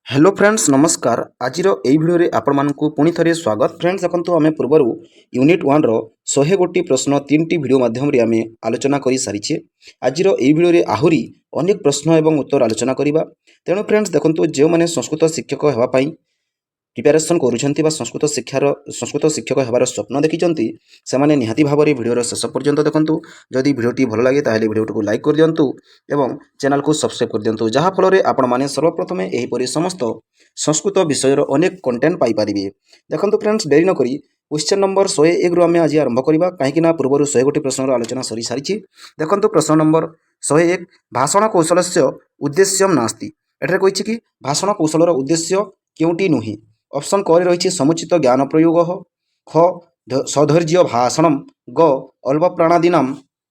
Hello friends नमस्कार आज video रे आपण मानकु पुणी थरे स्वागत फ्रेंड्स देखंतु आमे पूर्वरु यूनिट 1 रो 100 गोटी प्रश्न 3टी वीडियो माध्यम रे आमे आलोचना करि सारिछे। आज भिडियो रे आहुरी अनेक प्रश्न एवं उत्तर आलोचना करिबा। तेणु फ्रेंड्स देखंतु जे माने संस्कृत शिक्षक हेबा पई प्रिपेरेसन करूछंती बा संस्कृत शिक्षक हेबार स्वप्न देखिचंती से माने निहाती भाबरे भिडियोर शेष पर्यंत देखंतु। जदि भिडियोटी भल लागे ताहेले भिडियोटू लाइक कर दियंतु एवं चैनल को सब्सक्राइब कर दियंतु जहा फल रे आपण माने सर्वप्रथमे एही परि समस्त संस्कृत विषयर अनेक कंटेंट पाई परिबे। देखंतु फ्रेंड्स डेरी न करी क्वेश्चन नंबर 101 रु आमे आज आरंभ करिबा काहेकि ना पूर्वरु 100 गोटी प्रश्नर आलोचना सरी सारिछि। देखंतु प्रश्न नंबर 101 भाषण कौशलस्य उद्देश्यम नास्ति। एठारे कहिछि कि भाषण कौशलर उद्देश्य केउटी नुहि। ऑप्शन क रे रहिछि समुचित ज्ञान प्रयोग, ख सधैर्य भाषणम, ग अल्प प्राणादीनाम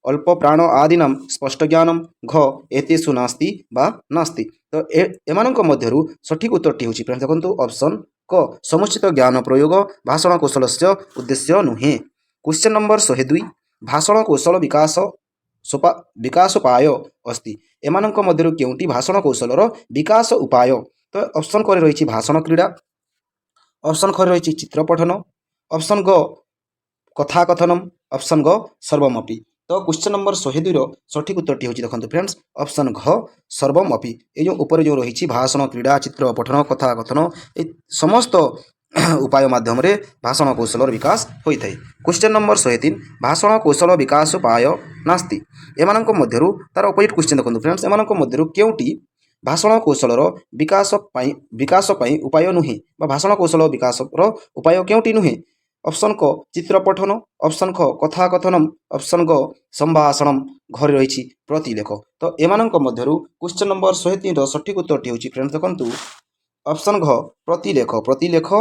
अल्प प्राण आदीनाम स्पष्ट ज्ञानम, घ एतेषु नास्ति बा नास्ति। तो एमानंक मध्यरु सठिक उत्तरटी होछि फ्रेंड्स देखंतु ऑप्शन क समुचित ज्ञान प्रयोग भाषण कौशलस्य उद्देश्य नुहे। क्वेश्चन नंबर 102 भाषण कौशल विकास उपाय अस्ति। एमानंक मध्यरु केउंटी भाषण कौशलर विकास उपाय। तो ऑप्शन क रे रहिछि भाषण क्रीड़ा, ऑप्शन ख रही चित्रपठन, ऑप्शन ग कथा कथनम, ऑप्शन ग सर्वमपि। तो क्वेश्चन नंबर 102 सठिक उत्तरटी होछि देखंतु फ्रेंड्स ऑप्शन घ सर्वमपि। ए जो ऊपर जो रही भाषण क्रीड़ा चित्रपठन कथा कथन ए समस्त उपाय माध्यम रे भाषण कौशल विकास होइथाय। क्वेश्चन नंबर 103 भाषण कौशल विकास उपाय नास्ति। एमानंक मध्यरु तार अपोजिट क्वेश्चन देखंतु फ्रेंड्स एमानंक मध्यरु केउटी भाषण कौशलर विकास पाई उपाय नुहे बा भाषण कौशल विकास उपाय केउटी नुहे। ऑप्शन क चित्रपठन, ऑप्शन ख कथा कथनम, ऑप्शन ग संभाषणम, घरे रही प्रतिलेख। तो एमानंक मध्यरु क्वेश्चन नंबर 103 रो सठिक उत्तरटी होछि फ्रेंड्स देखंतु ऑप्शन घ प्रतिलेख। प्रतिलेख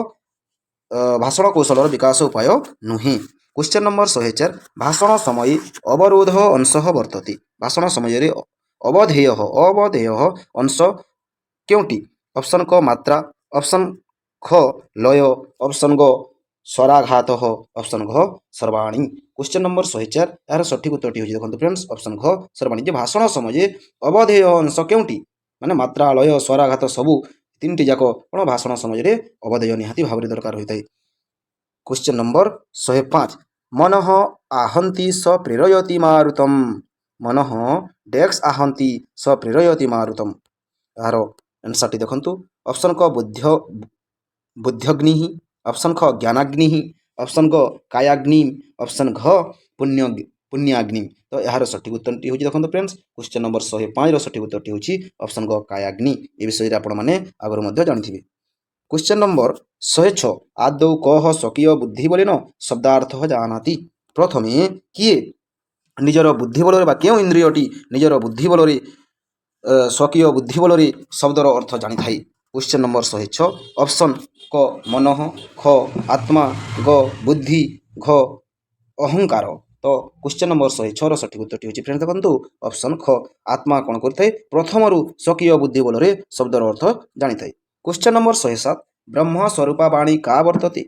भाषण कौशलर विकास उपाय नुहे। क्वेश्चन नंबर 104 भाषण समय अवरोध अंश वर्तते। भाषण समय रे अवधेय अंश केउटी। ऑप्शन क मात्रा, ऑप्शन ख लय, ऑप्शन ग स्वराघात, ऑप्शन घ सर्वाणी। क्वेश्चन नंबर 104 यार सठिक उत्तरटी होछि देखंतु फ्रेंड्स ऑप्शन घ सर्वाणी। जे भाषण समय अवधेय अंश केउटी माने मात्रा लय स्वराघात सबु तीनटी जाक कोन भाषण समय रे अवधेय निहाती भाबरे दरकार होइतै। क्वेश्चन नंबर 105 मनः आहन्ति स प्रेरयति मारुतम। मनः डेक्स आहन्ति स प्रेरयति मारुतम। यार आंसर टी देखंतु ऑप्शन क बुद्ध्यग्नि, ऑप्शन ख ज्ञानाग्नि, ऑप्शन ग कायाग्नि, ऑप्शन घ पुण्याग्नि। तो यार सठिक उत्तरटी होछि देखंतु फ्रेंड्स क्वेश्चन नंबर 105 रो सठिक उत्तरटी होछि ऑप्शन ग कायाग्नि। ए विषय रे आपण माने आगर मध्य जानिथिबे। क्वेश्चन नंबर 106 आदौ कह स्वकीय बुद्धि बोलेन शब्दार्थ जानाति। प्रथमे किए निजर बुद्धि बल बा केउ इंद्रियटी निजर बुद्धि बल स्वकीय बुद्धि बल शब्दर अर्थ जानी थाए। क्वेश्चन नंबर 106 ऑप्शन क मन, ख आत्मा, ग बुद्धि, घ अहंकार। तो क्वेश्चन नंबर 106 रो सठिक उत्तरटी होछि फ्रेंड्स देखंतु ऑप्शन ख आत्मा कोन करथाय प्रथमरु स्वकीय बुद्धि बल शब्दर अर्थ जानी थाए। क्वेश्चन नंबर 107 ब्रह्म स्वरूपा वाणी का वर्तते।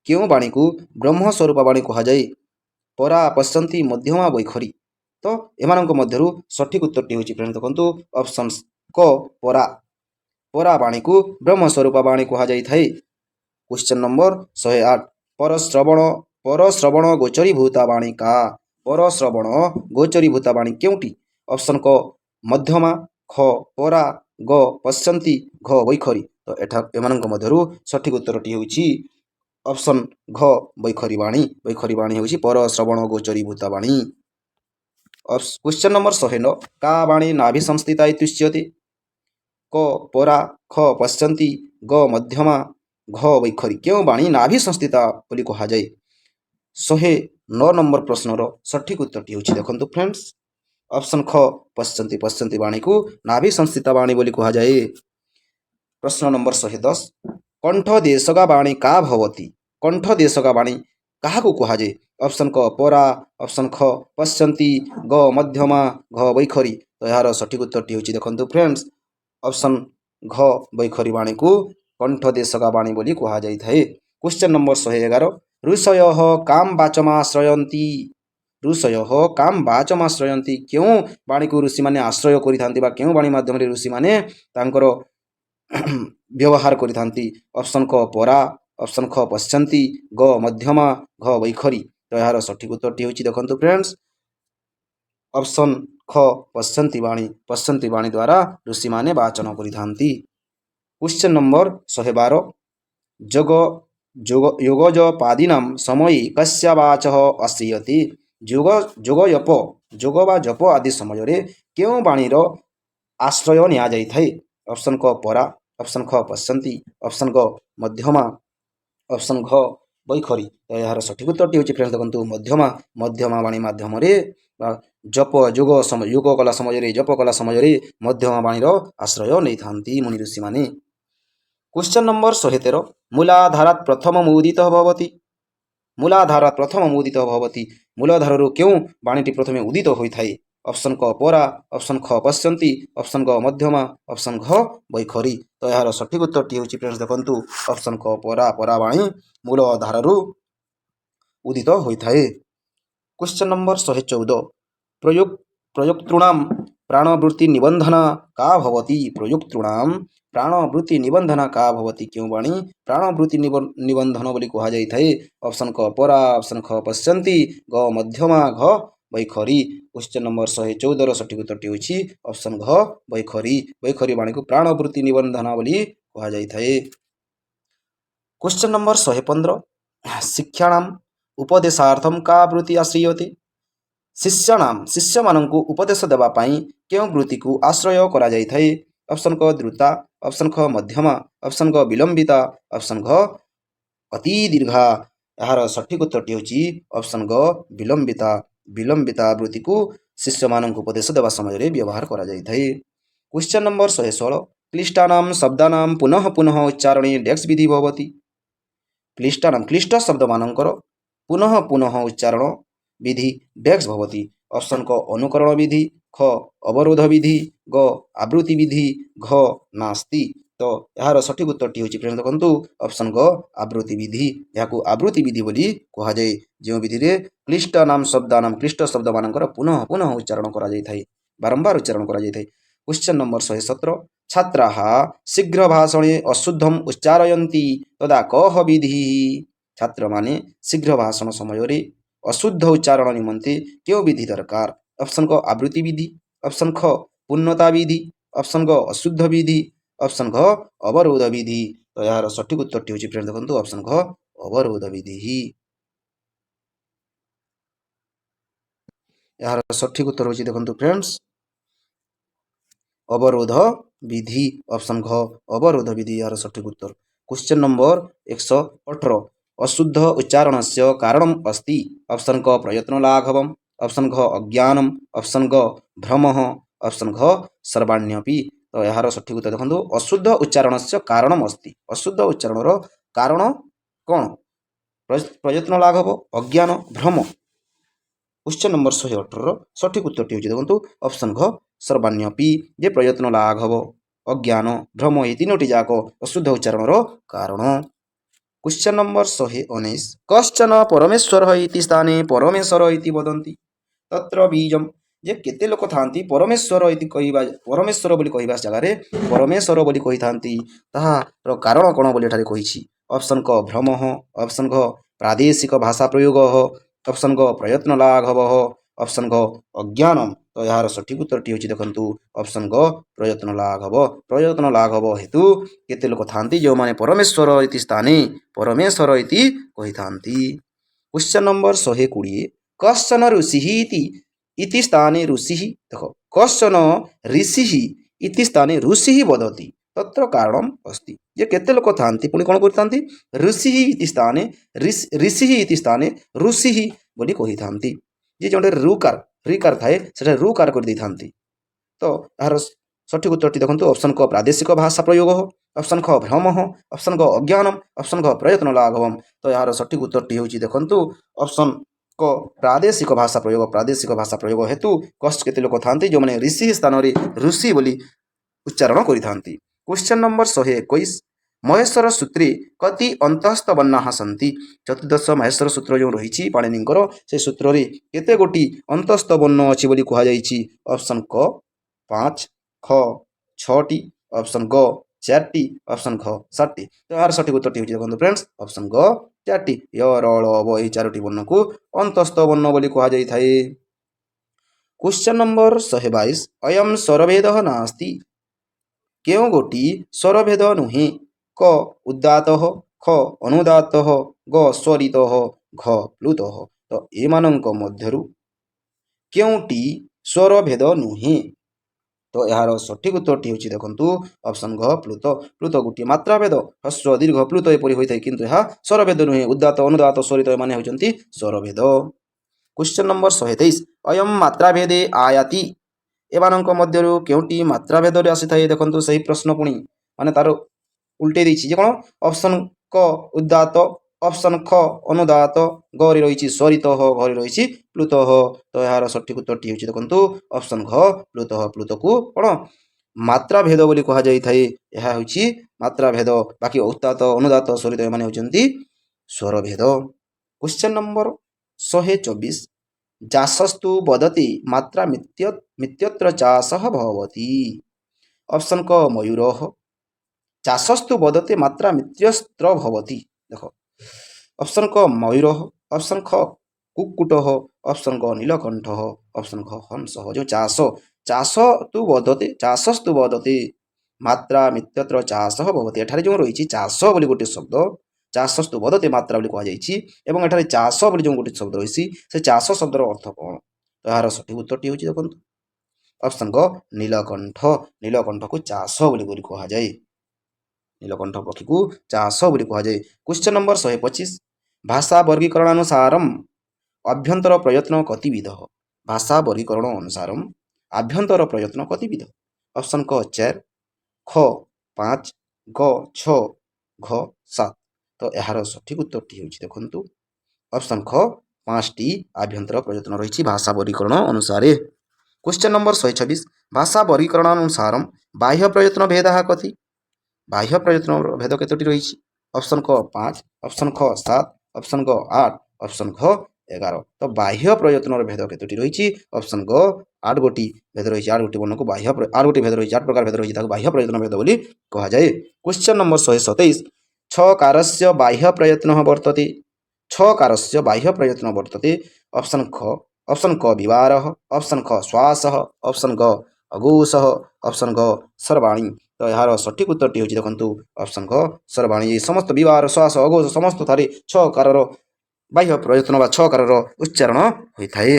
केउ वाणी को ब्रह्म स्वरूपा वाणी कहा जाए। परा पश्यन्ति मध्यमा वैखरी। तो एमानंक मध्यरु सठिक उत्तरटी होछि फ्रेंड्स देखंतु ऑप्शन क परा। परा वाणी को ब्रह्म स्वरूपा वाणी कहा जाई थाए। क्वेश्चन नंबर 108 परश्रवण गोचरी भूता वाणी का। परश्रवण गोचरी भूता वाणी केउटी। ऑप्शन क मध्यमा, ख परा, ग पश्यन्ति, घ वैखरी। तो एमानंक मध्यरु सठिक उत्तरटी होछि ऑप्शन घ वैखरी वाणी। वैखरी वाणी होछि परश्रवण गोचरी भूता वाणी। क्वेश्चन नंबर 109 का वाणी नाभि संस्थिता इत्युच्यते। क परा, ख पश्यन्ति, ग मध्यमा, घ वैखरी। केउ वाणी नाभि संस्थिता बोली कहा जाए। 109 नंबर प्रश्नर सठिक उत्तरटी होछि देखंतु फ्रेंड्स ऑप्शन ख पश्यन्ति। पश्यन्ति वाणी को नाभि संस्थिता वाणी बोली कहा जाए। प्रश्न नंबर 110 कंठ देशका वाणी का भवति। कंठ देशका वाणी कहा को कहा जाए। ऑप्शन क परा, ऑप्शन ख पश्यन्ति, ग मध्यमा, घ वैखरी। तो यार सठिक उत्तरटी होछि देखंतु फ्रेंड्स ऑप्शन घ वैखरी वाणी को कंठ देशका वाणी बोली कहा जाई थाए। क्वेश्चन नंबर 111 ऋषयः काम वाचमाश्रयन्ति। ऋषयः काम वाचमाश्रयन्ति केउ वाणी को ऋषि माने आश्रय करिथांती बा केउ वाणी माध्यम रे ऋषि माने तांकर ବ୍ୟବହାର କରିଥାନ୍ତି। ଅପସନ୍ କ ପରା, ଅପସନ୍ ଖ ପଶ୍ଚନ୍ତି, ଗ ମଧ୍ୟମା, ଘ ବୈଖରୀ। ତ ଏହାର ସଠିକ୍ ଉତ୍ତରଟି ହେଉଛି ଦେଖନ୍ତୁ ଫ୍ରେଣ୍ଡସ୍ ଅପସନ୍ ଖ ପଶ୍ଚନ୍ତି ବାଣୀ ଦ୍ୱାରା ଋଷିମାନେ ବାଚନ କରିଥାନ୍ତି। କ୍ୱେଶ୍ଚନ୍ ନମ୍ବର 112 ଯୋଗ ଯୋଗଜପାଦୀନାଂ ସମୟେ କସ୍ୟ ବାଚଃ ଆଶ୍ରୟତେ। ଯୋଗ ବା ଜପ ଆଦି ସମୟରେ କେଉଁ ବାଣୀର ଆଶ୍ରୟ ନିଆଯାଇଥାଏ? ଅପସନ୍ କ ପରା, ଅପସନ୍ ଖ ପଶ୍ଚନ୍ତି, ଅପସନ୍ ଗ ମଧ୍ୟମା, ଅପସନ୍ ଘ ବୈଖରୀ। ତ ଏହାର ସଠିକ୍ ଉତ୍ତରଟି ହେଉଛି ଫ୍ରେଣ୍ଡସ୍ ଦେଖନ୍ତୁ ମଧ୍ୟମା ବାଣୀ ମାଧ୍ୟମରେ ବା ଜପ କଲା ସମୟରେ ମଧ୍ୟମା ବାଣୀର ଆଶ୍ରୟ ନେଇଥାନ୍ତି ମୁନି ଋଷିମାନେ। क्वेश्चन नंबर 113 मूलाधारात् प्रथमम् उदितः भवति। मूलाधारात् प्रथमम् उदितः भवति। मूलाधारରୁ କେଉଁ ବାଣୀଟି ପ୍ରଥମେ ଉଦିତ ହୋଇଥାଏ? ଅପସନ୍ କ ପରା, ଅପସନ୍ ଖ ପଶ୍ଚନ୍ତି, ଅପସନ୍ ଗ ମଧ୍ୟମା, ଅପସନ୍ ଘ ବୈଖରୀ। ତ ଏହାର ସଠିକ୍ ଉତ୍ତରଟି ହେଉଛି ଫ୍ରେଣ୍ଡସ୍ ଦେଖନ୍ତୁ ଅପସନ୍ କ ପରା ବାଣୀ ମୂଳଧାରରୁ ଉଦିତ ହୋଇଥାଏ। क्वेश्चन नंबर 114 प्रयोक्तॄणां प्राणवृत्ति निबंधना का भवति। प्रयोक्तॄणां प्राणवृत्ति निबंधना का भवति। क्यों बाणी प्राणवृत्ति निबंधन बोली कहा जाइए? ऑप्शन क परा, ऑप्शन ख पश्चंती, ग मध्यमा, घ बैखरी। क्वेश्चन नंबर 114 सठिक उत्तरटी होछि ऑप्शन घ बैखरी। बैखरी बाणी को प्राणवृत्ति निबंधना बोली कहा जाइए। क्वेश्चन नंबर 115 शिक्षाणां उपदेशार्थम का वृत्ति आश्रयते। शिष्य माननकु उपदेश देवा पई केउ वृत्ति को आश्रय करा जाइथाय? ऑप्शन क द्रुता, ऑप्शन ख मध्यमा, ऑप्शन ग विलंबिता, ऑप्शन घ अति दीर्घा। यार सठिक उत्तरटी होछि ऑप्शन ग विलंबिता। विलंबिता वृत्ति को शिष्य माननकु उपदेश देवा समय रे व्यवहार करा जाइथाय। क्वेश्चन नंबर 116 क्लिष्टानां शब्दानां पुनः पुनः उच्चारणे डेक्स विधि भवति। क्लिष्ट शब्द मानकर पुनः पुनः उच्चारण विधि डेक्स भवति। ऑप्शन क अनुकरण विधि, ख अवरोध विधि, ग आवृत्ति विधि, घ नास्ति। तो यार सठिक उत्तरटी होछि फ्रेंड्स देखंतु ऑप्शन ग आवृत्ति विधि। याकू आवृत्ति विधि बोली कहा जाय जो विधि रे क्लिष्ट शब्द मानकर पुनः पुनः उच्चारण करा जाय, बारंबार उच्चारण करा जाय। क्वेश्चन नंबर 117 छात्राः शीघ्र भाषणे अशुद्धम उच्चारयन्ति तदा कः विधि। छात्र माने शीघ्र भाषण समय रे अशुद्ध उच्चारण निमंते क्यों विधि दरकार? ऑप्शन क आवृत्ति विधि, ऑप्शन ख पूर्णता विधि, ऑप्शन ग अशुद्ध विधि, ऑप्शन घ अवरोध विधि। तो यार सठिक उत्तरटी होछि फ्रेंड्स देखंतु ऑप्शन घ अवरोध विधि ही। यार सठिक उत्तर होछि देखंतु फ्रेंड्स अवरोध विधि, ऑप्शन घ अवरोध विधि यार सठिक उत्तर। क्वेश्चन नंबर 118 अशुद्ध उच्चारणस्य कारणम् अस्ति। ऑप्शन क प्रयत्न लाघवम्, ऑप्शन घ अज्ञानम्, ऑप्शन ग भ्रमः, ऑप्शन घ सर्वाण्यपि। तो यार सठिक उत्तर देखंतु अशुद्ध उच्चारणस्य कारणम् अस्ति। अशुद्ध उच्चारणर कारण कोन? प्रयत्न लाघव, अज्ञान, भ्रम। क्वेश्चन नंबर 118 सठिक उत्तरटी होछि देखंतु ऑप्शन घ सर्वाण्यपि। जे प्रयत्न लाघव, अज्ञान, भ्रम ये तीनोटी जाक अशुद्ध उच्चारणर कारण। क्वेश्चन नंबर 119 कश्चन परमेश्वर इति स्थाने परमेश्वर इति वदन्ति तत्र बीजम। जे केते लोक थांती परमेश्वर इति कहिबा परमेश्वर बोली कहिबा जगह रे परमेश्वर बोली कहि थांती ताहार कारण कोन बोली एठारे कहिछि? ऑप्शन क भ्रम, ऑप्शन घ प्रादेशिक भाषा प्रयोग, ऑप्शन ग प्रयत्न लाघव, ऑप्शन घ अज्ञानम। तो यार सठिक उत्तरटी होछि देखंतु ऑप्शन ग प्रयत्न लाघव। प्रयत्न लाघव हेतु केते लोक थांती जो माने परमेश्वर इति स्थाने परमेश्वर इति कहि थांती। क्वेश्चन नंबर 120 कश्चन ऋषिः इति स्थाने ऋषिः। देखो कश्चन ऋषिः इति स्थाने ऋषिः वदति तत्र कारणम् अस्ति। जे केते लोक थांती पुणी कोन करथांती ऋषिः इति स्थाने ऋषिः इति स्थाने ऋषिः बोली कहि थांती। जे जोंटे ऋकार थाए सेटा ऋकार कर दै थांती। तो यार सठिक उत्तरटी देखंतु ऑप्शन क प्रादेशिक भाषा प्रयोग, ऑप्शन ख भ्रम, ऑप्शन ग अज्ञानम, ऑप्शन घ प्रयत्न लाघवम। तो यार सठिक उत्तरटी होछि देखंतु ऑप्शन क प्रादेशिक भाषा प्रयोग। प्रादेशिक भाषा प्रयोग हेतु कष्ट केते लोक थांती जो माने ऋषि स्थान रे ऋषि बोली उच्चारण करि थांती। क्वेश्चन नंबर 121 महेश्वर सूत्रे कति अंतस्थ वर्णाः सन्ति। चतुर्दश महेश्वर सूत्र जो रही पाणिनिकर से सूत्र रे केते गोटी अंतस्थ वर्ण अछि बोली कहा जाइछि? ऑप्शन क 5, ख 6टी, ऑप्शन ग ଚାରିଟି, ଅପସନ୍ ଘ 7ଟି। ତ ଏହାର ସଠିକ ଉତ୍ତରଟି ହେଉଛି ଦେଖନ୍ତୁ ଫ୍ରେଣ୍ଡସ୍ ଅପସନ୍ ଗ 4ଟି। ୟ ର ଳ ବ ଏହି 4ଟି ବର୍ଣ୍ଣକୁ ଅନ୍ତସ୍ଥ ବର୍ଣ୍ଣ ବୋଲି କୁହାଯାଇଥାଏ। Question number 122 ଅୟମ୍ ସ୍ୱରଭେଦଃ ନାସ୍ତି। କେଉଁ ଗୋଟି ସ୍ୱରଭେଦ ନୁହେଁ? କ ଉଦାତ୍ତଃ, ଖ ଅନୁଦାତ୍ତଃ, ଗ ସ୍ୱରିତଃ, ଘ ପ୍ଲୁତଃ। ତ ଏମାନଙ୍କ ମଧ୍ୟରୁ କେଉଁଟି ସ୍ୱରଭେଦ ନୁହେଁ? ତ ଏହାର ସଠିକ ଉତ୍ତରଟି ହେଉଛି ଦେଖନ୍ତୁ ଅପସନ୍ ଘ ପ୍ଲୁତ। ପ୍ଲୁତ ଗୋଟିଏ ମାତ୍ରା ଭେଦ, ହ୍ରସ୍ୱ ଦୀର୍ଘ ପ୍ଲୁତ ଏପରି ହୋଇଥାଏ, କିନ୍ତୁ ଏହା ସ୍ୱରଭେଦ ନୁହେଁ। ଉଦାତ୍ତ ଅନୁଦାତ୍ତ ସ୍ୱରିତ ଏମାନେ ହେଉଛନ୍ତି ସ୍ୱରଭେଦ। Question number 123 ଅୟମ୍ ମାତ୍ରାଭେଦେ ଆୟାତି। ଏମାନଙ୍କ ମଧ୍ୟରୁ କେଉଁଟି ମାତ୍ରାଭେଦରେ ଆସିଥାଏ? ଦେଖନ୍ତୁ ସେହି ପ୍ରଶ୍ନ ପୁଣି ମାନେ ତାର ଉଲ୍ଟେଇ ଦେଇଛି ଯେ କ'ଣ ଅପସନ୍ କ ଉଦାତ୍ତ, ଅପସନ୍ ଖ ଅନୁଦାତ, ଗରେ ରହିଛି ସ୍ୱରିତଃ, ଘରେ ରହିଛି ପ୍ଲୁତଃ। ତ ଏହାର ସଠିକ ଉତ୍ତରଟି ହେଉଛି ଦେଖନ୍ତୁ ଅପସନ୍ ଘ ପ୍ଲୁତଃ। ପ୍ଲୁତକୁ କ'ଣ ମାତ୍ରାଭେଦ ବୋଲି କୁହାଯାଇଥାଏ। ଏହା ହେଉଛି ମାତ୍ରାଭେଦ, ବାକି ଉଦାତ୍ତ ଅନୁଦାତ ସ୍ୱରିତ ଏମାନେ ହେଉଛନ୍ତି ସ୍ୱରଭେଦ। କ୍ୱେଶ୍ଚନ୍ ନମ୍ବର 124 ଯାସସ୍ତୁ ବଦତି ମାତ୍ରା ମିତ୍ୟତ୍ର ଚାଷଃ ଭବତି। ଅପସନ୍ କ ମୟୂରଃ, ଚାଷସ୍ତୁ ବଦତେ ମାତ୍ରା ମିତ୍ୟସ୍ତ୍ର ଭବତି। ଦେଖ ଅପସନ୍ କ ମୟୂରଃ, ଅପସନ୍ ଖ କୁକ୍କୁଟଃ, ଅପସନ୍ ଗ ନୀଳକଣ୍ଠଃ, ଅପସନ୍ ଘ ହଂସଃ। ଯେଉଁ ଚାଷସ୍ତୁ ବଦତେ ମାତ୍ରା ମିତ୍ୟତ୍ର ଚାଷଃ ଭବତି, ଏଠାରେ ଯେଉଁ ରହିଛି ଚାଷ ବୋଲି ଗୋଟିଏ ଶବ୍ଦ, ଚାଷସ୍ତୁ ବଦତେ ମାତ୍ରା ବୋଲି କୁହାଯାଇଛି ଏବଂ ଏଠାରେ ଚାଷ ବୋଲି ଯେଉଁ ଗୋଟିଏ ଶବ୍ଦ ରହିଛି ସେ ଚାଷ ଶବ୍ଦର ଅର୍ଥ କ'ଣ? ତ ଏହାର ସଠିକ ଉତ୍ତରଟି ହେଉଛି ଦେଖନ୍ତୁ ଅପସନ୍ ଗ ନୀଳକଣ୍ଠ। ନୀଳକଣ୍ଠକୁ ଚାଷ ବୋଲି କୁହାଯାଏ। ନୀଳକଣ୍ଠ ପକ୍ଷୀକୁ ଚାଷ ବୋଲି କୁହାଯାଏ। କ୍ୱେଶ୍ଚନ୍ ନମ୍ବର 125 ଭାଷା ବର୍ଗୀକରଣାନୁସାରମ୍ ଆଭ୍ୟନ୍ତର ପ୍ରୟତ୍ନ କତିବିଧ। ଭାଷା ବର୍ଗୀକରଣ ଅନୁସାରମ୍ ଆଭ୍ୟନ୍ତର ପ୍ରୟତ୍ନ କତିବିଧ। ଅପସନ୍ କ 4, ଖ 5, ଗ 6, ଘ 7। ତ ଏହାର ସଠିକ ଉତ୍ତରଟି ହେଉଛି ଦେଖନ୍ତୁ ଅପସନ୍ ଖ 5ଟି ଆଭ୍ୟନ୍ତର ପ୍ରୟତ୍ନ ରହିଛି ଭାଷା ବର୍ଗୀକରଣ ଅନୁସାରେ। କ୍ୱେଶ୍ଚନ୍ ନମ୍ବର 126 ଭାଷା ବର୍ଗୀକରଣାନୁସାରମ୍ ବାହ୍ୟ ପ୍ରୟତ୍ନ ଭେଦଃ କତି। ବାହ୍ୟ ପ୍ରୟତ୍ନର ଭେଦ କେତୋଟି ରହିଛି? ଅପସନ୍ କ 5, ଅପସନ୍ ଖ 7, ଅପସନ୍ ଗ 8, ଅପସନ୍ ଘ 11। ତ ବାହ୍ୟ ପ୍ରୟତ୍ନର ଭେଦ କେତୋଟି ରହିଛି? ଅପସନ୍ ଗ 8 ଗୋଟି ଭେଦ ରହିଛି। 8 ଗୋଟି ବର୍ଣ୍ଣକୁ 8 ଗୋଟି ଭେଦ ରହିଛି, 8 ପ୍ରକାର ଭେଦ ରହିଛି, ତାକୁ ବାହ୍ୟ ପ୍ରୟତ୍ନ ଭେଦ ବୋଲି କୁହାଯାଏ। କ୍ୱେଶ୍ଚନ୍ ନମ୍ବର 127 ଛକାରସ୍ୟ ବାହ୍ୟ ପ୍ରୟତ୍ନ ବର୍ତ୍ତତେ। ଛକାରସ୍ୟ ବାହ୍ୟ ପ୍ରୟତ୍ନ ବର୍ତ୍ତତେ। ଅପସନ୍ କ ବିବାରଃ, ଅପସନ୍ ଖ ଶ୍ୱାସଃ, ଅପସନ୍ ଗ ଅଘୋଷଃ, ଅପସନ୍ ଗ ସର୍ବାଣୀ। ତ ଏହାର ସଠିକ ଉତ୍ତରଟି ହେଉଛି ଦେଖନ୍ତୁ ଅପସନ୍ ଘ ସର୍ବାଣୀ। ଏହି ସମସ୍ତ ବିବାର, ଶ୍ୱାସ, ଅଘୋଷ ସମସ୍ତ ଠାରେ ଛକାରର ବାହ୍ୟ ପ୍ରୟତ୍ନ ବା ଛକାରର ଉଚ୍ଚାରଣ ହୋଇଥାଏ।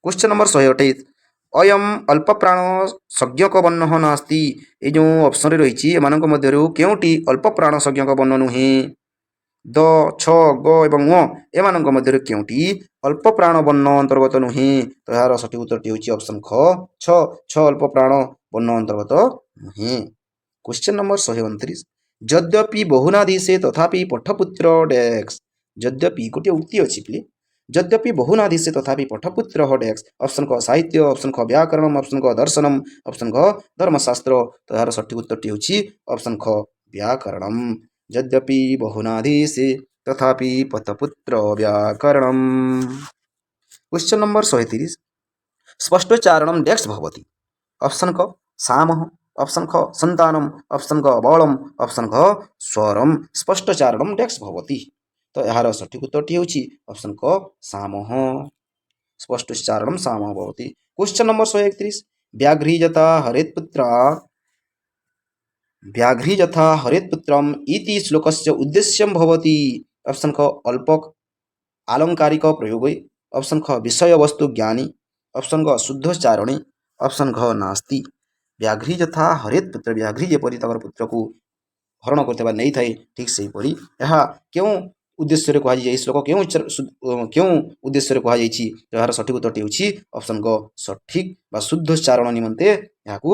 Question number 128 ଅୟମ୍ ଅଳ୍ପପ୍ରାଣ ସଂଜ୍ଞକ ବର୍ଣ୍ଣଃ ନାସ୍ତି। এই ଯେଉଁ ଅପସନ୍ରେ ରହିଛି ଏମାନଙ୍କ ମଧ୍ୟରୁ କେଉଁଟି ଅଳ୍ପପ୍ରାଣ ସଂଜ୍ଞକ ବର୍ଣ୍ଣ ନୁହେଁ? ଦ, ଛ, ଗ ଏବଂ ଙ ଏମାନଙ୍କ ମଧ୍ୟରୁ କେଉଁଟି ଅଳ୍ପପ୍ରାଣ ବର୍ଣ୍ଣ ଅନ୍ତର୍ଗତ ନୁହେଁ? ତ ଏହାର ସଠିକ ଉତ୍ତରଟି ହେଉଛି ଅପସନ୍ ଖ ଛ। ଛ ଅଳ୍ପପ୍ରାଣ ବର୍ଣ୍ଣ ଅନ୍ତର୍ଗତ ନୁହେଁ। କ୍ୱେଶ୍ଚନ୍ ନମ୍ବର 129 ଯଦ୍ୟପି ବହୁନାଦିଶେ ତଥାପି ପଠପୁତ୍ର ଡ୍ୟାକ୍ସ। ଯଦ୍ୟପି ଗୋଟିଏ ଉକ୍ତି ଅଛି ପିଲେ, ଯଦ୍ୟପି ବହୁନାଦିଶେ ତଥାପି ପଠପୁତ୍ର ଡ୍ୟାକ୍ସ। ଅପସନ୍ କ ସାହିତ୍ୟ, ଅପସନ୍ ଖ ବ୍ୟାକରଣ, ଅପସନ୍ କ ଦର୍ଶନମ୍, ଅପସନ୍ ଘ ଧର୍ମଶାସ୍ତ୍ର। ତ ଏହାର ସଠିକ ଉତ୍ତରଟି ହେଉଛି ଅପସନ୍ ଖ ବ୍ୟାକରଣମ୍। ଯଦ୍ୟପି ବହୁନାଦିଶେ ତଥାପି ପଥପୁତ୍ର ବ୍ୟାକରଣମ୍। କ୍ୱେଶ୍ଚନ୍ ନମ୍ବର 130 ସ୍ପଷ୍ଟୋଚ୍ଚାरणं ଡ୍ୟାକ୍ସ ଭବତି। ଅପସନ୍ କ ସାମଃ, ଅପସନ୍ ଖ ସନ୍ତାନମ୍, ଅପସନ୍ ଗ ବଳମ୍, ଅପସନ୍ ଘ ସ୍ୱରମ୍। ସ୍ପଷ୍ଟୋଚ୍ଚାरणं ଡ୍ୟାକ୍ସ ଭବତି। ତ ଏହାର ସଠିକ ଉତ୍ତରଟି ହେଉଛି ଅପସନ୍ କ ସାମଃ। ସ୍ପଷ୍ଟୋଚ୍ଚାरणं ସାମଃ ଭବତି। କ୍ୱେଶ୍ଚନ୍ ନମ୍ବର 131 ବ୍ୟାଘ୍ରୀ ଯଥା ହରେତ୍ପୁତ୍ରମ୍ ଇତି ଶ୍ଲୋକस्य ଉଦ୍ଦେଶ୍ୟं ଭବତି। ଅପସନ୍ କ ଅଳ୍ପ ଆଲଙ୍କାରିକ ପ୍ରୟୋଗେ, ଅପସନ୍ ଖ ବିଷୟବସ୍ତୁ ଜ୍ଞାନୀ, ଅପସନ୍ ଗ ଶୁଦ୍ଧୋଚ୍ଚାରଣେ, ଅପସନ୍ ଘ ନାସ୍ତି। ବ୍ୟାଘ୍ରୀ ଯଥା ହରେତ୍ପୁତ୍ର, ବ୍ୟାଘ୍ରୀ ଯେପରି ତାଙ୍କର ପୁତ୍ରକୁ ହରଣ କରିଥିବା ନେଇଥାଏ ଠିକ୍ ସେହିପରି ଏହା କେଉଁ ଉଦ୍ଦେଶ୍ୟରେ କୁହାଯାଇଛି? ଏହି ଶ୍ଲୋକ କେଉଁ ଉଦ୍ଦେଶ୍ୟରେ କୁହାଯାଇଛି? ଏହାର ସଠିକ ଉତ୍ତରଟି ହେଉଛି ଅପସନ୍ ଗ ସଠିକ ବା ଶୁଦ୍ଧୋଚ୍ଚାରଣ ନିମନ୍ତେ ଏହାକୁ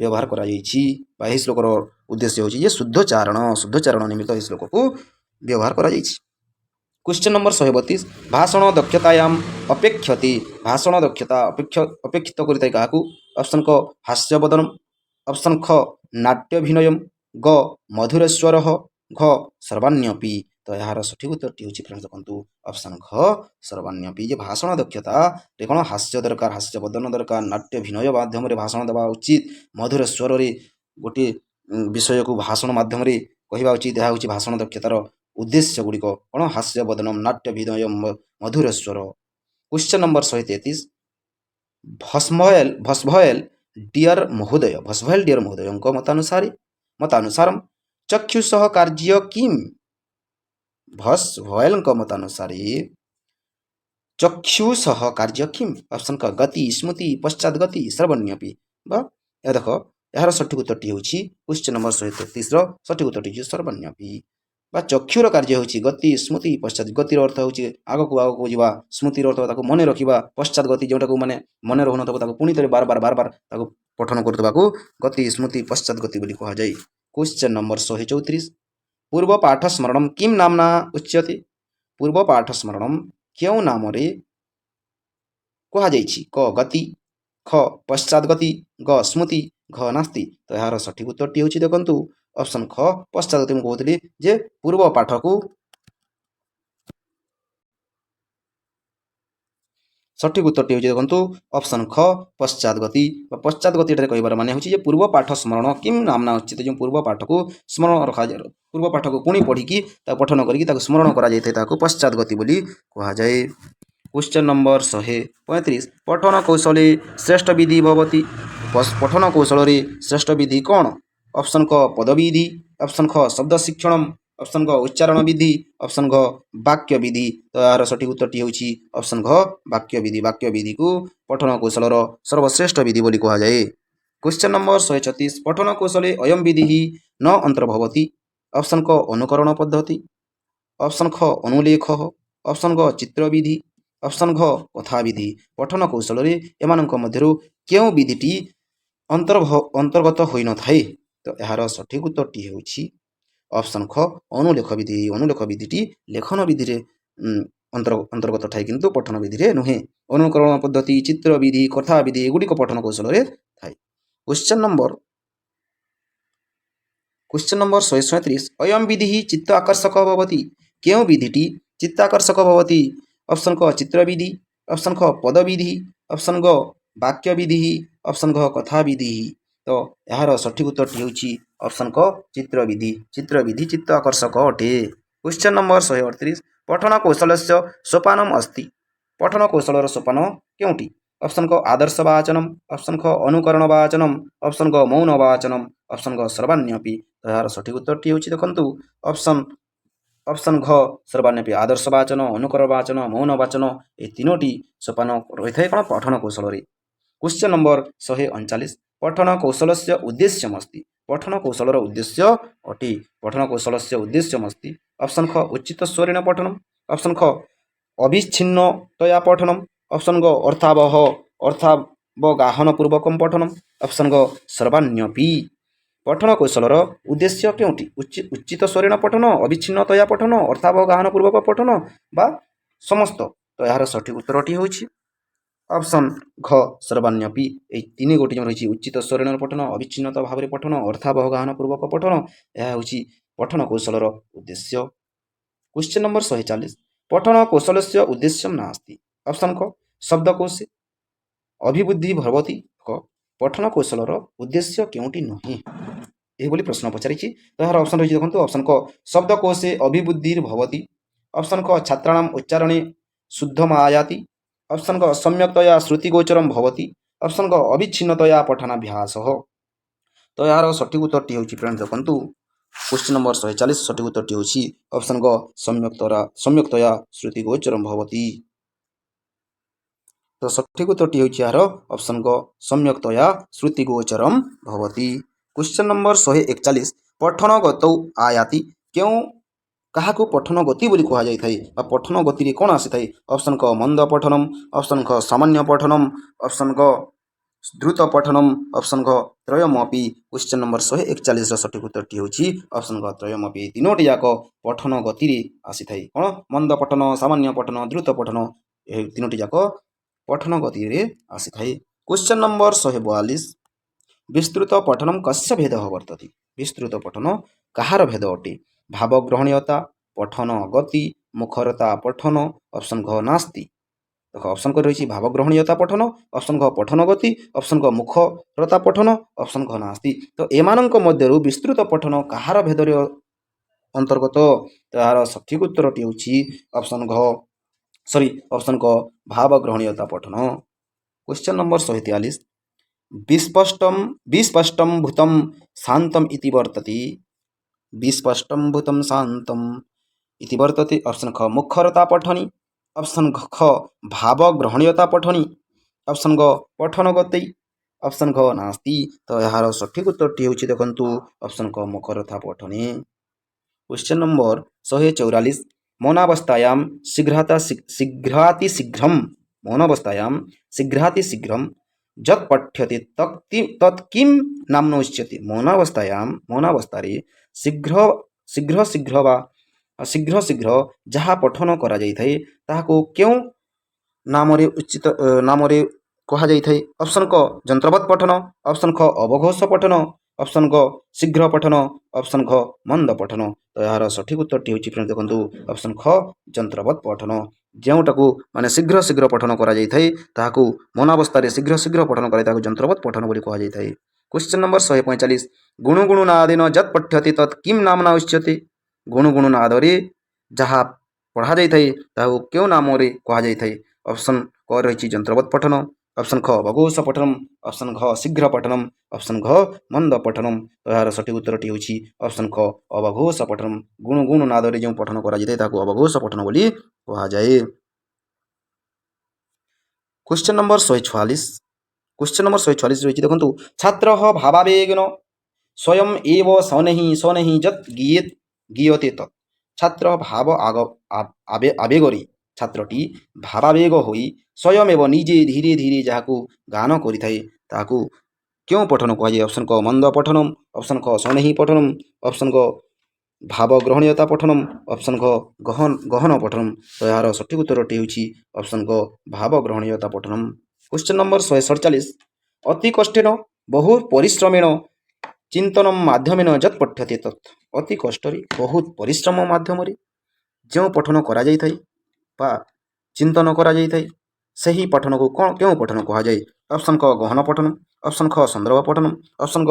ବ୍ୟବହାର କରାଯାଇଛି ବା ଏହି ଶ୍ଲୋକର ଉଦ୍ଦେଶ୍ୟ ହେଉଛି ଯେ ଶୁଦ୍ଧୋଚ୍ଚାରଣ ନିମିତ୍ତ ଏହି ଶ୍ଲୋକକୁ ବ୍ୟବହାର କରାଯାଇଛି। କ୍ୱେଶ୍ଚନ୍ ନମ୍ବର 132 ଭାଷଣ ଦକ୍ଷତାୟାମ୍ ଅପେକ୍ଷତେ। ଭାଷଣ ଦକ୍ଷତା ଅପେକ୍ଷିତ କରିଥାଏ କାହାକୁ? ଅପସନ୍ କ ହାସ୍ୟବଦନମ୍, ଅପସନ୍ ଖ ନାଟ୍ୟଭିନୟମ୍, ଗ ମଧୁରେଶ୍ୱରଃ, ଘ ସର୍ବାଣ୍ୟପି। ତ ଏହାର ସଠିକ ଉତ୍ତରଟି ହେଉଛି ଫ୍ରେଣ୍ଡସ୍ ଦେଖନ୍ତୁ ଅପସନ୍ ଘ ସର୍ବାଣ୍ୟପି। ଯେ ଭାଷଣ ଦକ୍ଷତାରେ କ'ଣ ହାସ୍ୟ ଦରକାର, ହାସ୍ୟବଦନ ଦରକାର, ନାଟ୍ୟଭିନୟ ମାଧ୍ୟମରେ ଭାଷଣ ଦେବା ଉଚିତ, ମଧୁର ସ୍ୱରରେ ଗୋଟିଏ विषय को भाषण माध्यम कहवा उचित यह हूँ भाषण दक्षतार उद्देश्य गुड़िक कौन हास्य बदनम नाट्य विनय मधुर स्वर। क्वेश्चन नंबर 133 भस्भयल डियर महोदय मतानुसारम चक्षुषः कार्य किम। भस्भयल मतानुसारे चक्षुषः कार्य किम। ऑप्शन क गति स्मृति पश्चात गति सर्वन्यपि बा देख यार सठिक उत्तरटी हूँ क्वेश्चन नंबर 133 सठिक उत्तरटी सर्वन्यपि बा चक्षुर कार्य हूँ गति स्मृति पश्चात गतिर अर्थ हूँ आगक आगक जावा स्मृतिर अर्थ ताको मन रखा पश्चात गति जोटा को माने मन रहन ताको पुणी थे बार बार बार बार ताको पठन करदेवा गति स्मृति पश्चात गति बोली कह जाए। क्वेश्चन नंबर 134 पूर्व पाठ स्मरण किम नामना उच्यते। पूर्व पाठ स्मरण क्यों नाम कह क गति ख पश्चात गति ग स्मृति घ नास्ति। तो यार सठिक उत्तरटी हूँ देखु ऑप्शन ख पश्चात गति मुझे कहती जे पूर्व पाठ को सठिक उत्तरटी हूँ देखु ऑप्शन ख पश्चात गति। पश्चात गति कहबार माने हूँ पूर्व पाठ स्मरण किम नामना उचित जो पूर्व पाठ को स्मरण रखा जाए पूर्व पाठ को पुणी पढ़ी पठन कर स्मरण कर पश्चात गति बोली कह जाए। क्वेश्चन नंबर 135 पठन कौशले श्रेष्ठ विधि भवती। पठन कौशल श्रेष्ठ विधि कौन। ऑप्शन क पदविधि ऑप्शन ख शब्द शिक्षण ऑप्शन ग उच्चारण विधि ऑप्शन घ वाक्य विधि। तो यार सठिक उत्तरटी हूँ ऑप्शन घ वाक्य विधि। वाक्य विधि को पठन कौशल सर्वश्रेष्ठ विधि बोली कह जाए। क्वेश्चन नंबर 136 पठन कौशले अयम विधि न अंतर्भवती। ऑप्शन क अनुकरण पद्धति ऑप्शन ख अनुलेख ऑप्शन ग चित्र विधि ऑप्शन घ कथा विधि। पठन कौशल एमानक मध्यरु केउ विधिटी अंतर्गत होई न थाए। तो यार सठिक उत्तरटी होछि ऑप्शन ख अनुलेख विधि। अनुलेख विधिटी लेखन विधि रे अंतर्गत थाए किंतु पठन विधि रे नुहे। अनुकरण पद्धति चित्र विधि कथा विधि एगुड़ी पठन कौशल रे थाए। क्वेश्चन नंबर 137 अयम विधि चित्त आकर्षक भवति। केउ विधिटी चित्त आकर्षक भवति। ऑप्शन क चित्र विधि ऑप्शन ख पद विधि ऑप्शन ग वाक्य विधि ऑप्शन घ कथा विधि। तो यार सठिक उत्तरटी होछि ऑप्शन क चित्र विधि। चित्र विधि चित्त आकर्षक अटे। क्वेश्चन नंबर 138 पठन कौशलस्य सोपानम अस्ति। पठन कौशलर सोपान केउटी। ऑप्शन क आदर्श वाचनम ऑप्शन ख अनुकरण वाचनम ऑप्शन ग मौन वाचनम ऑप्शन ग सर्वान्यपि। तो यार सठिक उत्तरटी होछि देखंतु ऑप्शन घ सर्वान्यपि आदर्श वाचन अनुकरण वाचन मौन वाचन ये तीनोटी सोपान रही है कौन पठन कौशल। क्वेश्चन नंबर 139 पठन कौशल से उद्देश्यमस्ति। पठन कौशल उद्देश्य अटी। पठन कौशल से उद्देश्यमस्ति ऑप्शन ख उचित स्वरेण पठनम ऑप्शन ख अविच्छिन्नतया पठनम ऑप्शन ग अर्थावगाहन पूर्वकम पठनम ऑप्शन ग सर्वान्यपि। पठन कौशलर उद्देश्य केउटी उचित स्वरेण पठन अविच्छिन्नतया पठन अर्थावगाहन पूर्वक पठन बा समस्त। तो यार सठिक उत्तरटी होछि ऑप्शन घ सर्वान्यपि। ये तीन गोटी रही उचित स्वरेण पठन अविच्छिन्नता भाव में पठन अर्थावगाहन पूर्वक पठन यह हूँ पठन कौशलर उद्देश्य। क्वेश्चन नंबर 140 पठन कौशल से उद्देश्य नास्ति। ऑप्शन क शब्दकोश अभिवृद्धि भवती क पठन कौशलर उद्देश्य केउटी नुहे यही बोली प्रश्न पचारि। तो यार ऑप्शन रही देखो ऑप्शन क शब्दकोशे अभिवृद्धि भवती ऑप्शन क छात्राणाम उच्चारणे शुद्धम आयाति ऑप्शन क सम्यक्तया श्रुतिगोचरम भवती ऑप्शन क अविच्छिन्नतया पठनाभ्यास। तो यार सठिक उत्तरटी हूँ फ्रेंड्स देखो क्वेश्चन नंबर 140 सठिक उत्तरटी हूँ ऑप्शन ग सम्यक्तया श्रुतिगोचरम भवती। तो सठिक उत्तरटी हूँ यार ऑप्शन ग सम्यक्तया श्रुतिगोचरम भवती। क्वेश्चन नंबर 141 पठन गतौ आयाति क्यों क्या पठन गति बोली कह जाए पठन गति कौन आसी था। ऑप्शन क मंद पठनम ऑप्शन ख सामान्य पठनम ऑप्शन ग द्रुत पठनम ऑप्शन घ त्रयमपि। क्वेश्चन नंबर 141 सठिक उत्तरटी हूँ ऑप्शन घ त्रयमपि। तीनोटी जाक पठन गति आसी था कौन मंद पठन सामान्य पठन द्रुत पठन यह तीनोटी जाक पठन गति आसी था। क्वेश्चन नंबर 142 विस्तृत पठनम कस्य भेद वर्तते। विस्तृत पठन कହାର भेद अटे। भावग्रहणीयता पठन गति मुखरता पठन ऑप्शन घ नास्ति। देख ऑप्शन क रही भावग्रहणीयता पठन, ऑप्शन घ पठन गति, ऑप्शन घ मुखरता पठन, ऑप्शन घ नास्ति। तो एमानंक मध्यरु विस्तृत पठन कहार भेदरे अंतर्गत, तो यार सठिक उत्तरटी होछि ऑप्शन घ सॉरी ऑप्शन क भावग्रहणीयता पठन। क्वेश्चन नंबर 143, विस्पष्टम विस्पष्टम भूतम शांतम इति वर्तते, विस्पष्टम भूतम शांतम इति वर्तते। ऑप्शन ख मुखरता पठनी, ऑप्शन ख भावग्रहणीयता पठनी, ऑप्शन ग पठन गति, ऑप्शन घ नास्ति। तो यार सठिक उत्तरटी होछि देखंतु ऑप्शन क मुखरता पठनी। क्वेश्चन नंबर 144, मौनावस्थायां शीघ्रातिशीघ्रं मौनावस्थायां शीघ्रातिशीघ्रं यत् पठ्यते तत् किं नाम्ना उच्यते। मौनावस्थारे शीघ्र शीघ्र शीघ्र वा शीघ्र शीघ्र जहाँ पठन करा जाइथाए ताहाको केउं नामरे उचित नामरे कहा जाइथाए। ऑप्शन क यंत्रवत पठन, ऑप्शन ख अवघोष पठन, ऑप्शन ग शीघ्र पठन, ऑप्शन घ मंद पठन। तो यार सठिक उत्तरटी होछि फ्रेंड्स देखंतु ऑप्शन ख यंत्रवत पठन। ଯେଉଁଟାକୁ ମାନେ ଶୀଘ୍ର ଶୀଘ୍ର ପଠନ କରାଯାଇଥାଏ ତାହାକୁ ମୌନାବସ୍ଥାରେ ଶୀଘ୍ର ଶୀଘ୍ର ପଠନ କରାଯାଏ ତାହାକୁ ଯନ୍ତ୍ରବତ୍ ପଠନ ବୋଲି କୁହାଯାଇଥାଏ। କ୍ୱେଶ୍ଚନ୍ ନମ୍ବର 145, ଗୁଣୁ ଗୁଣୁ ନାଦେନ ଯତ୍ ପଠ୍ୟତେ ତତ୍ କିମ୍ ନାମ୍ନା ଉଚ୍ୟତେ। ଗୁଣୁ ଗୁଣୁ ନାଦରେ ଯାହା ପଢ଼ା ଯାଇଥାଏ ତାହାକୁ କେଉଁ ନାମରେ କୁହାଯାଇଥାଏ। ऑप्शन क रही यंत्रवत पठन, ऑप्शन ख अवघोष पठनम, ऑप्शन घ शीघ्र पठनम, ऑप्शन घ मंद पठनम। तो यार सठिक उत्तरटी होछि ऑप्शन ख अवघोष पठनम। गुणु गुणु नादरे जो पठन करा जाय ताको अवघोष पठन बोली कहा जाए। क्वेश्चन नंबर 146, क्वेश्चन नंबर 146 रही देखंतु छात्रः भावावेगेन स्वयं एव शनैः यत् गीयते तत्। छात्र भाव आवेगरे छात्रटी भावावेग होई स्वयं एवं निजे धीरे धीरे जहाकू गान करिथाए ताकू क्यों पठन कहुए। ऑप्शन क मंद पठनम, ऑप्शन ख शनैः पठनम, ऑप्शन क भावग्रहणीयता पठनम, ऑप्शन ख गहन पठनम। तो यार सठिक उत्तरटी होछि ऑप्शन क भावग्रहणीयता पठनम। क्वेश्चन नंबर 147, अति कष्टेन बहु परिश्रमेण चिंतनम माध्यमेन यत् पठ्यते तत्। अति कष्टरे बहुत परिश्रम माध्यम जो पठन करा जाइथाए बा चिंतन करा जाइथाए सही पठन को कौन क्यों पठन कहा जाए। ऑप्शन क गहन पठनम, ऑप्शन ख संदर्भ पठनम, ऑप्शन ग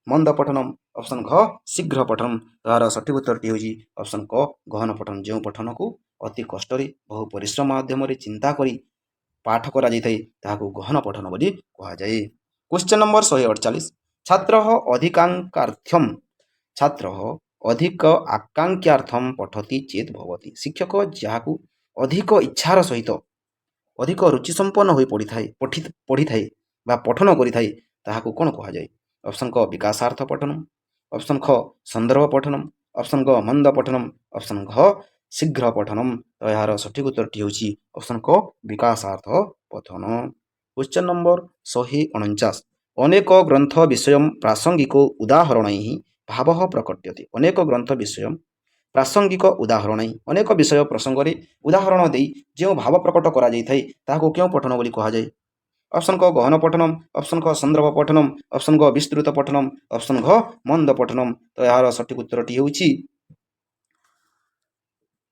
मंद पठनम, ऑप्शन घ शीघ्र पठनम। तार सठिक उत्तरटी होछि ऑप्शन क गहन पठन। जो पठन को अति कष्टरे बहु परिश्रम माध्यम चिंता करी पाठ करा जाइथाए ताहाको गहन पठन बोली कहा जाए। क्वेश्चन नंबर 148, छात्रः अधिकांकार्थ्यम छात्रः अधिक आकांक्षार्थम पठति चेत भवति। शिक्षक जहाकू अधिक इच्छार सहित अधिक रुचि संपन्न होई पढ़ी थाए बा पठन करि थाए ताहाकू कोन कहा जाए। ऑप्शन क विकासार्थ पठनम, ऑप्शन ख संदर्भ पठनम, ऑप्शन ग मंद पठनम, ऑप्शन घ शीघ्र पठनम। तो यार सठिक उत्तरटी होछि ऑप्शन क विकासार्थ पठन। क्वेश्चन नंबर 149, अनेक ग्रंथ विषय प्रासंगिक उदाहरणैः भावः प्रकट्यते। अनेक ग्रंथ विषय प्रासंगिक उदाहरण अनेक विषय प्रसंग उदाहरण दे जो भाव प्रकट करा जाइथाए ताहाको क्यों पठन बोली कहा जाए। ऑप्शन क गहन पठनम, ऑप्शन ख संदर्भ पठनम, ऑप्शन ग विस्तृत पठनम, ऑप्शन घ मंद पठनम। तो यार सठिक उत्तरटी होछि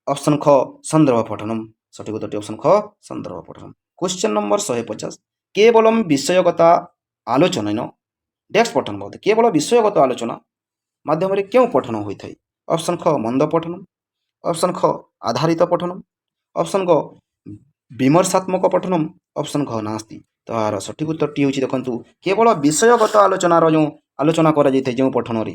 ऑप्शन ख संदर्भ पठनम। सठिक उत्तरटी ऑप्शन ख संदर्भ पठनम। क्वेश्चन नंबर 150, केवलम विषयगता आलोचना डेस्क पठन बहुत केवल विषयगत आलोचना माध्यम क्यों पठन होता है। ऑप्शन ख मंद पठनम, ऑप्शन ख आधारित पठनम, ऑप्शन ग विमर्शात्मक पठनम, ऑप्शन घ नास्ति। तो यार सठिक उत्तरटी होछि देखंतु केवल विषयगत आलोचनार जो आलोचना करा जाइथाय जो पठन रे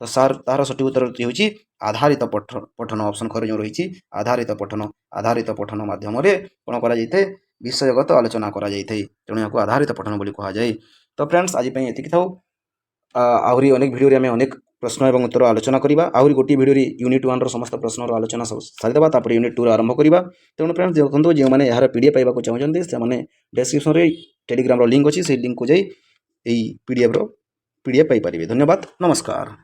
तो सार तार सठिक उत्तरटी होछि आधारित पठन। ऑप्शन ख रे जो रहिछि आधारित पठन माध्यम रे कोन करा जाइथाय विषयगत आलोचना करा जाइथाय तेणु याको आधारित पठन बोली कहा जाए। तो फ्रेंड्स आज पई एतिक थाउ। आहरी अनेक भिडियो रे आमे अनेक प्रश्न एवं उत्तर आलोचना करिबा। आहरी गोटी भिडियो रे यूनिट 1 रो समस्त प्रश्न रो आलोचना सारिदेबा तापर यूनिट 2 रो आरंभ करिबा। तेणु फ्रेंड्स देखंतु जे माने यार पीडीएफ पाइबा को चाहउछन्ती से माने डिस्क्रिप्शन रे टेलीग्राम रो लिंक अछि से लिंक को जाई एई पीडीएफ पाई परिबे। धन्यवाद, नमस्कार।